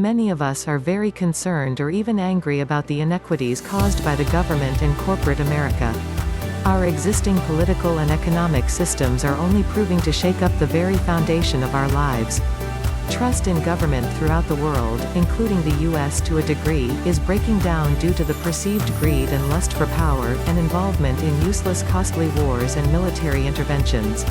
Many of us are very concerned or even angry about the inequities caused by the government and corporate America. Our existing political and economic systems are only proving to shake up the very foundation of our lives. Trust in government throughout the world, including the US to a degree, is breaking down due to the perceived greed and lust for power, and involvement in useless costly wars and military interventions.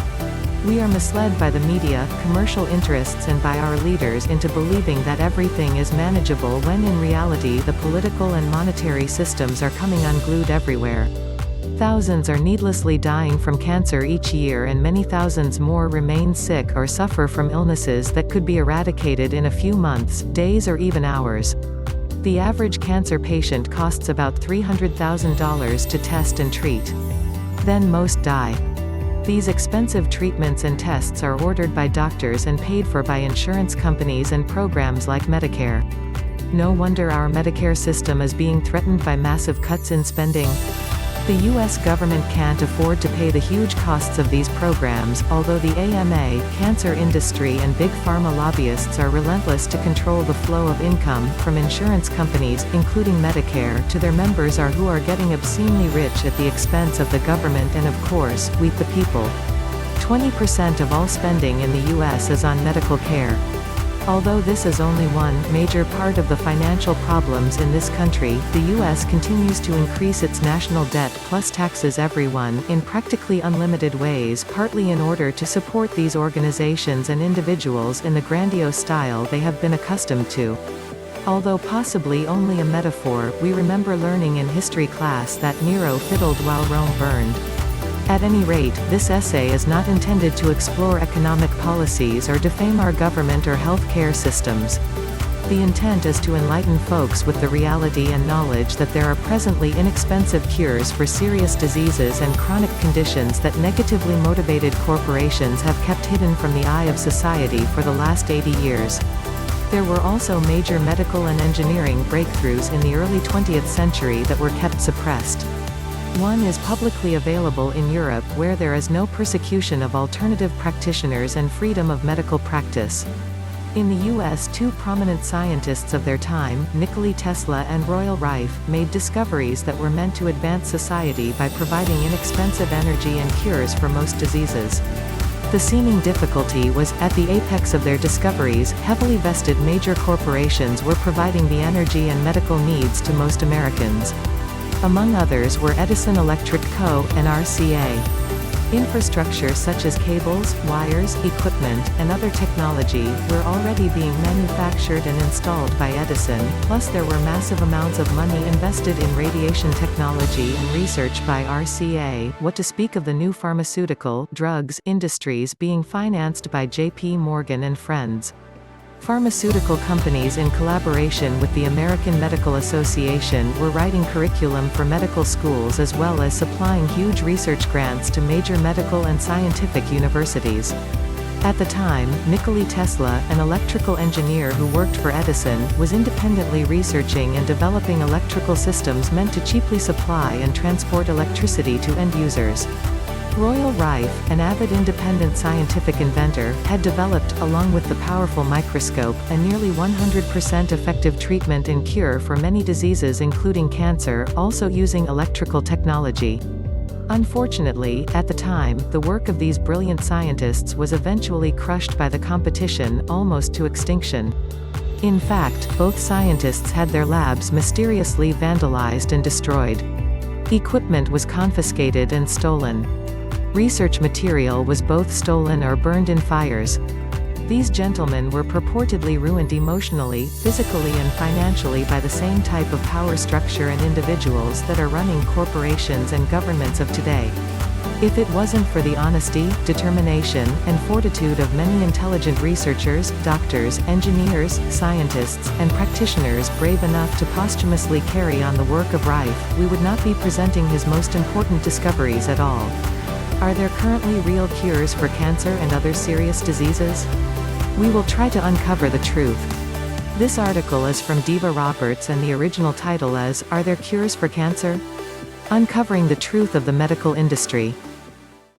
We are misled by the media, commercial interests and by our leaders into believing that everything is manageable when in reality the political and monetary systems are coming unglued everywhere. Thousands are needlessly dying from cancer each year and many thousands more remain sick or suffer from illnesses that could be eradicated in a few months, days or even hours. The average cancer patient costs about $300,000 to test and treat. Then most die. These expensive treatments and tests are ordered by doctors and paid for by insurance companies and programs like Medicare. No wonder our Medicare system is being threatened by massive cuts in spending. The US government can't afford to pay the huge costs of these programs, although the AMA, cancer industry and big pharma lobbyists are relentless to control the flow of income from insurance companies, including Medicare, to their members who are getting obscenely rich at the expense of the government and of course, we the people. 20% of all spending in the US is on medical care. Although this is only one major part of the financial problems in this country, the U.S. continues to increase its national debt plus taxes everyone in practically unlimited ways, partly in order to support these organizations and individuals in the grandiose style they have been accustomed to. Although possibly only a metaphor, we remember learning in history class that Nero fiddled while Rome burned. At any rate, this essay is not intended to explore economic policies or defame our government or health care systems. The intent is to enlighten folks with the reality and knowledge that there are presently inexpensive cures for serious diseases and chronic conditions that negatively motivated corporations have kept hidden from the eye of society for the last 80 years. There were also major medical and engineering breakthroughs in the early 20th century that were kept suppressed. One is publicly available in Europe where there is no persecution of alternative practitioners and freedom of medical practice. In the US, two prominent scientists of their time, Nikola Tesla and Royal Rife, made discoveries that were meant to advance society by providing inexpensive energy and cures for most diseases. The seeming difficulty was, at the apex of their discoveries, heavily vested major corporations were providing the energy and medical needs to most Americans. Among others were Edison Electric Co. and RCA. Infrastructure such as cables, wires, equipment, and other technology were already being manufactured and installed by Edison, plus there were massive amounts of money invested in radiation technology and research by RCA, what to speak of the new pharmaceutical, drugs, industries being financed by J.P. Morgan and Friends. Pharmaceutical companies in collaboration with the American Medical Association were writing curriculum for medical schools as well as supplying huge research grants to major medical and scientific universities. At the time, Nikola Tesla, an electrical engineer who worked for Edison, was independently researching and developing electrical systems meant to cheaply supply and transport electricity to end users. Royal Rife, an avid independent scientific inventor, had developed, along with the powerful microscope, a nearly 100% effective treatment and cure for many diseases including cancer, also using electrical technology. Unfortunately, at the time, the work of these brilliant scientists was eventually crushed by the competition, almost to extinction. In fact, both scientists had their labs mysteriously vandalized and destroyed. Equipment was confiscated and stolen. Research material was both stolen or burned in fires. These gentlemen were purportedly ruined emotionally, physically and financially by the same type of power structure and individuals that are running corporations and governments of today. If it wasn't for the honesty, determination, and fortitude of many intelligent researchers, doctors, engineers, scientists, and practitioners brave enough to posthumously carry on the work of Rife, we would not be presenting his most important discoveries at all. Are there currently real cures for cancer and other serious diseases? We will try to uncover the truth. This article is from Diva Roberts and the original title is, Are There Cures for Cancer? Uncovering the Truth of the Medical Industry.